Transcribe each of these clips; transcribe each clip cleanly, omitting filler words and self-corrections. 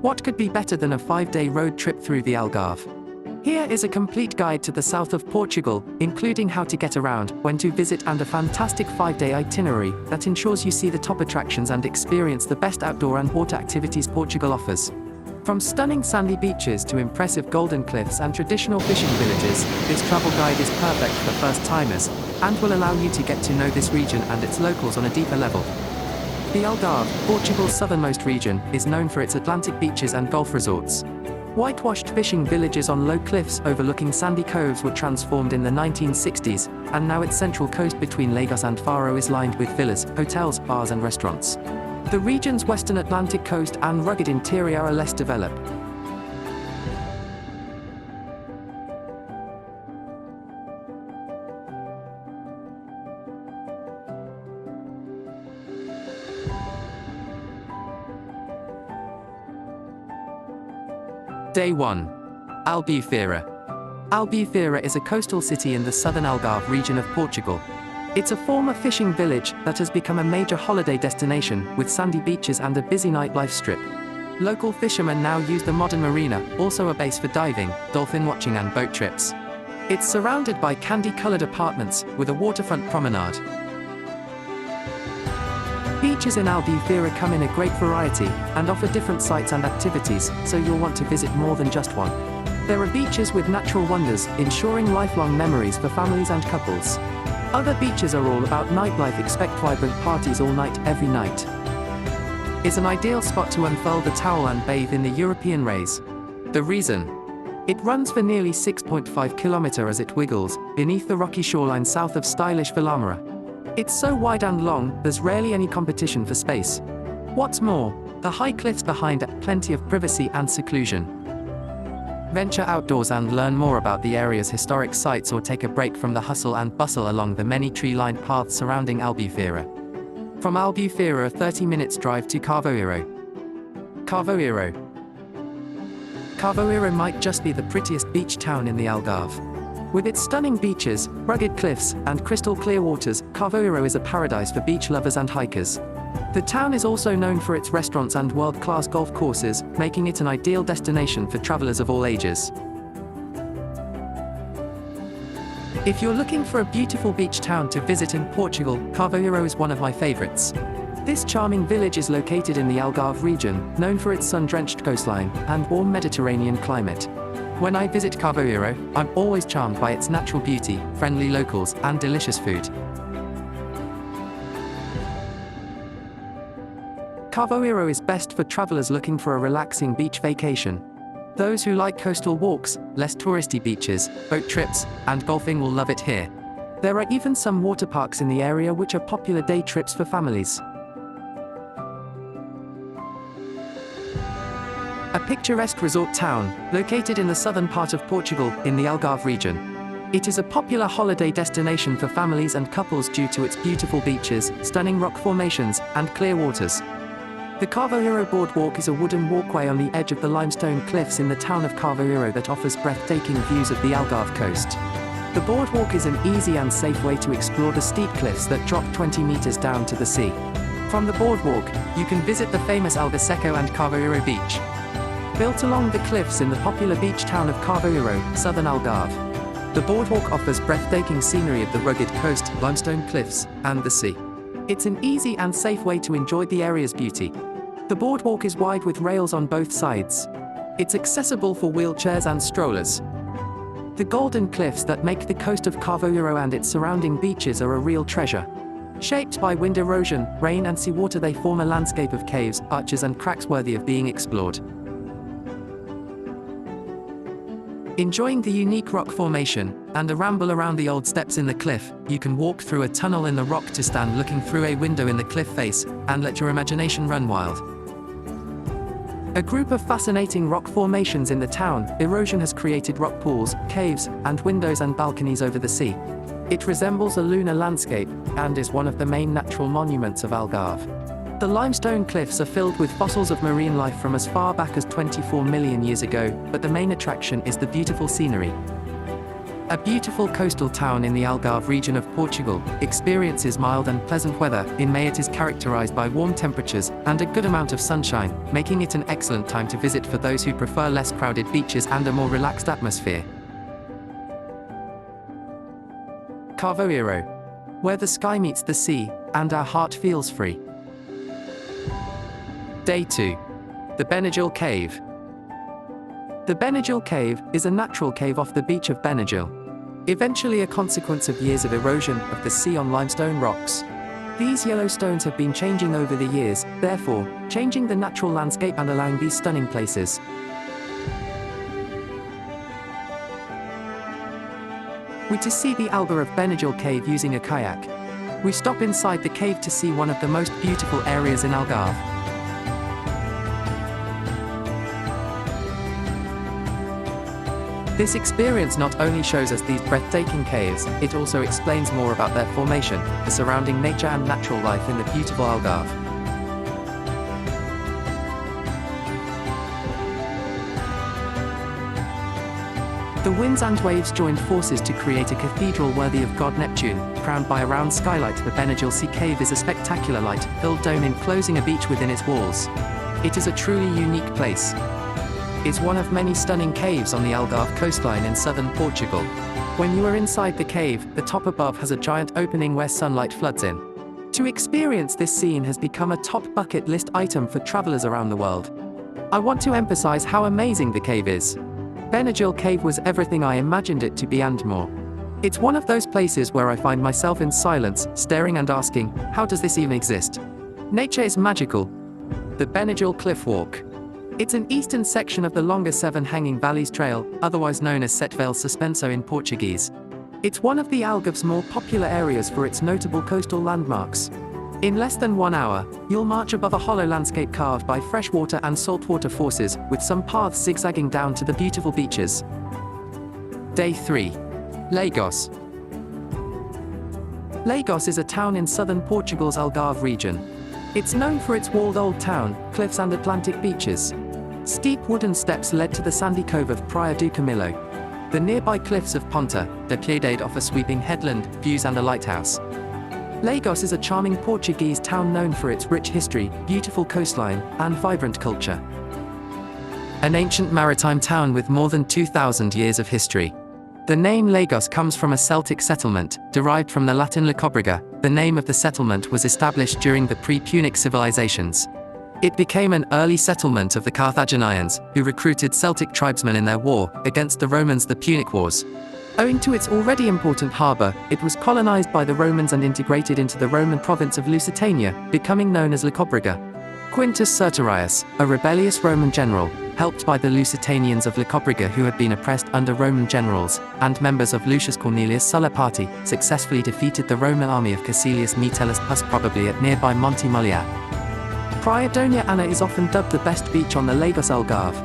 What could be better than a 5-day road trip through the Algarve? Here is a complete guide to the south of Portugal, including how to get around, when to visit, and a fantastic 5-day itinerary that ensures you see the top attractions and experience the best outdoor and water activities Portugal offers. From stunning sandy beaches to impressive golden cliffs and traditional fishing villages, this travel guide is perfect for first-timers and will allow you to get to know this region and its locals on a deeper level. The Algarve, Portugal's southernmost region, is known for its Atlantic beaches and golf resorts. Whitewashed fishing villages on low cliffs overlooking sandy coves were transformed in the 1960s, and now its central coast between Lagos and Faro is lined with villas, hotels, bars and restaurants. The region's western Atlantic coast and rugged interior are less developed. Day 1. Albufeira. Albufeira is a coastal city in the southern Algarve region of Portugal. It's a former fishing village that has become a major holiday destination, with sandy beaches and a busy nightlife strip. Local fishermen now use the modern marina, also a base for diving, dolphin watching and boat trips. It's surrounded by candy-colored apartments, with a waterfront promenade. Beaches in Albufeira come in a great variety, and offer different sights and activities, so you'll want to visit more than just one. There are beaches with natural wonders, ensuring lifelong memories for families and couples. Other beaches are all about nightlife. Expect vibrant parties all night, every night. It's an ideal spot to unfurl the towel and bathe in the European rays. The reason? It runs for nearly 6.5 kilometers as it wiggles beneath the rocky shoreline south of stylish Villamara. It's so wide and long, there's rarely any competition for space. What's more, the high cliffs behind add plenty of privacy and seclusion. Venture outdoors and learn more about the area's historic sites, or take a break from the hustle and bustle along the many tree-lined paths surrounding Albufeira. From Albufeira, a 30 minutes drive to Carvoeiro. Carvoeiro might just be the prettiest beach town in the Algarve. With its stunning beaches, rugged cliffs, and crystal-clear waters, Carvoeiro is a paradise for beach lovers and hikers. The town is also known for its restaurants and world-class golf courses, making it an ideal destination for travelers of all ages. If you're looking for a beautiful beach town to visit in Portugal, Carvoeiro is one of my favorites. This charming village is located in the Algarve region, known for its sun-drenched coastline and warm Mediterranean climate. When I visit Carvoeiro, I'm always charmed by its natural beauty, friendly locals, and delicious food. Carvoeiro is best for travelers looking for a relaxing beach vacation. Those who like coastal walks, less touristy beaches, boat trips, and golfing will love it here. There are even some water parks in the area which are popular day trips for families. A picturesque resort town, located in the southern part of Portugal, in the Algarve region. It is a popular holiday destination for families and couples due to its beautiful beaches, stunning rock formations, and clear waters. The Carvoeiro Boardwalk is a wooden walkway on the edge of the limestone cliffs in the town of Carvoeiro that offers breathtaking views of the Algarve coast. The boardwalk is an easy and safe way to explore the steep cliffs that drop 20 meters down to the sea. From the boardwalk, you can visit the famous Albufeira and Carvoeiro Beach. Built along the cliffs in the popular beach town of Carvoeiro, southern Algarve. The boardwalk offers breathtaking scenery of the rugged coast, limestone cliffs, and the sea. It's an easy and safe way to enjoy the area's beauty. The boardwalk is wide with rails on both sides. It's accessible for wheelchairs and strollers. The golden cliffs that make the coast of Carvoeiro and its surrounding beaches are a real treasure. Shaped by wind erosion, rain and seawater, they form a landscape of caves, arches and cracks worthy of being explored. Enjoying the unique rock formation, and a ramble around the old steps in the cliff, you can walk through a tunnel in the rock to stand looking through a window in the cliff face, and let your imagination run wild. A group of fascinating rock formations in the town, erosion has created rock pools, caves, and windows and balconies over the sea. It resembles a lunar landscape, and is one of the main natural monuments of Algarve. The limestone cliffs are filled with fossils of marine life from as far back as 24 million years ago, but the main attraction is the beautiful scenery. A beautiful coastal town in the Algarve region of Portugal, experiences mild and pleasant weather. In May it is characterized by warm temperatures and a good amount of sunshine, making it an excellent time to visit for those who prefer less crowded beaches and a more relaxed atmosphere. Carvoeiro, where the sky meets the sea, and our heart feels free. Day 2. The Benagil Cave. The Benagil Cave is a natural cave off the beach of Benagil. Eventually a consequence of years of erosion of the sea on limestone rocks. These yellow stones have been changing over the years, therefore, changing the natural landscape and allowing these stunning places. We to see the Algarve of Benagil Cave using a kayak. We stop inside the cave to see one of the most beautiful areas in Algarve. This experience not only shows us these breathtaking caves, it also explains more about their formation, the surrounding nature and natural life in the beautiful Algarve. The winds and waves joined forces to create a cathedral worthy of god Neptune, crowned by a round skylight. The Benagil Sea Cave is a spectacular light-filled dome enclosing a beach within its walls. It is a truly unique place. It's one of many stunning caves on the Algarve coastline in southern Portugal. When you are inside the cave, the top above has a giant opening where sunlight floods in. To experience this scene has become a top bucket list item for travelers around the world. I want to emphasize how amazing the cave is. Benagil Cave was everything I imagined it to be and more. It's one of those places where I find myself in silence, staring and asking, how does this even exist? Nature is magical. The Benagil Cliff Walk. It's an eastern section of the longer Seven Hanging Valleys Trail, otherwise known as Sete Vales Suspenso in Portuguese. It's one of the Algarve's more popular areas for its notable coastal landmarks. In less than 1 hour, you'll march above a hollow landscape carved by freshwater and saltwater forces, with some paths zigzagging down to the beautiful beaches. Day 3. Lagos. Lagos is a town in southern Portugal's Algarve region. It's known for its walled old town, cliffs and Atlantic beaches. Steep wooden steps led to the sandy cove of Praia do Camilo. The nearby cliffs of Ponta de Piedade offer sweeping headland views and a lighthouse. Lagos is a charming Portuguese town known for its rich history, beautiful coastline, and vibrant culture. An ancient maritime town with more than 2,000 years of history. The name Lagos comes from a Celtic settlement, derived from the Latin Locobriga. The name of the settlement was established during the pre-Punic civilizations. It became an early settlement of the Carthaginians, who recruited Celtic tribesmen in their war against the Romans, the Punic Wars. Owing to its already important harbour, it was colonized by the Romans and integrated into the Roman province of Lusitania, becoming known as Locobriga. Quintus Sertorius, a rebellious Roman general, helped by the Lusitanians of Locobriga who had been oppressed under Roman generals, and members of Lucius Cornelius Sulla party, successfully defeated the Roman army of Caecilius Metellus Pus, probably at nearby Monte Mulia. Praia Dona Ana is often dubbed the best beach on the Lagos Algarve.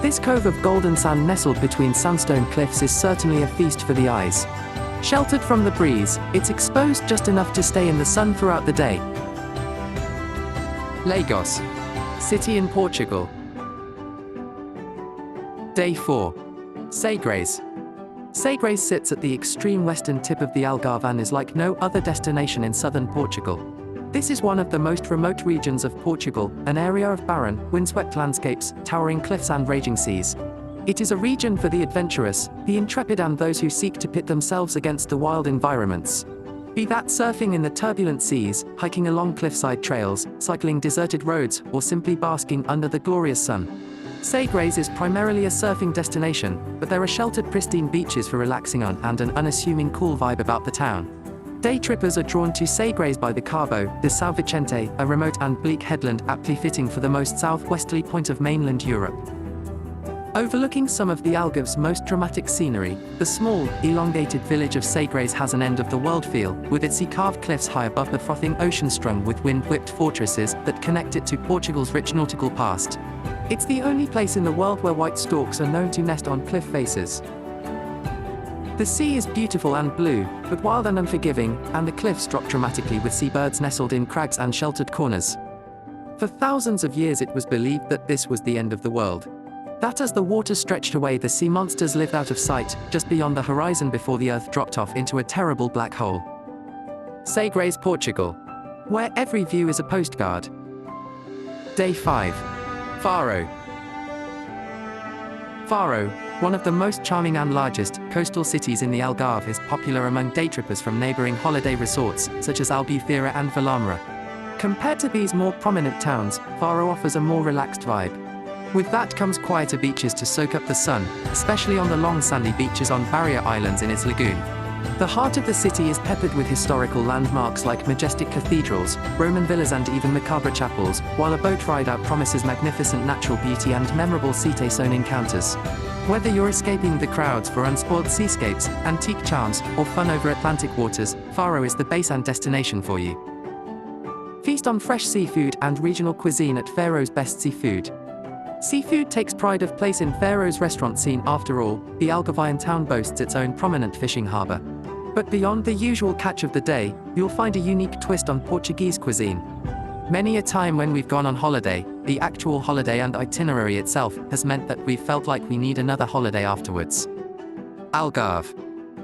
This cove of golden sand nestled between sandstone cliffs is certainly a feast for the eyes. Sheltered from the breeze, it's exposed just enough to stay in the sun throughout the day. Lagos, city in Portugal. Day 4. Sagres. Sagres sits at the extreme western tip of the Algarve and is like no other destination in southern Portugal. This is one of the most remote regions of Portugal, an area of barren, windswept landscapes, towering cliffs and raging seas. It is a region for the adventurous, the intrepid and those who seek to pit themselves against the wild environments. Be that surfing in the turbulent seas, hiking along cliffside trails, cycling deserted roads, or simply basking under the glorious sun. Sagres is primarily a surfing destination, but there are sheltered pristine beaches for relaxing on and an unassuming cool vibe about the town. Day trippers are drawn to Sagres by the Cabo de São Vicente, a remote and bleak headland aptly fitting for the most southwesterly point of mainland Europe. Overlooking some of the Algarve's most dramatic scenery, the small, elongated village of Sagres has an end-of-the-world feel, with its sea-carved cliffs high above the frothing ocean strung with wind-whipped fortresses that connect it to Portugal's rich nautical past. It's the only place in the world where white storks are known to nest on cliff faces. The sea is beautiful and blue, but wild and unforgiving, and the cliffs drop dramatically with seabirds nestled in crags and sheltered corners. For thousands of years it was believed that this was the end of the world. That as the water stretched away, the sea monsters lived out of sight, just beyond the horizon before the earth dropped off into a terrible black hole. Sagres, Portugal, where every view is a postcard. Day 5. Faro. Faro, one of the most charming and largest coastal cities in the Algarve, is popular among daytrippers from neighboring holiday resorts, such as Albufeira and Vallamara. Compared to these more prominent towns, Faro offers a more relaxed vibe. With that comes quieter beaches to soak up the sun, especially on the long sandy beaches on barrier islands in its lagoon. The heart of the city is peppered with historical landmarks like majestic cathedrals, Roman villas and even macabre chapels, while a boat ride out promises magnificent natural beauty and memorable sea-zone encounters. Whether you're escaping the crowds for unspoiled seascapes, antique charms, or fun over Atlantic waters, Faro is the base and destination for you. Feast on fresh seafood and regional cuisine at Faro's best seafood. Seafood takes pride of place in Faro's restaurant scene. After all, the Algarvian town boasts its own prominent fishing harbour. But beyond the usual catch of the day, you'll find a unique twist on Portuguese cuisine. Many a time when we've gone on holiday, the actual holiday and itinerary itself has meant that we've felt like we need another holiday afterwards. Algarve,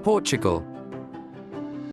Portugal.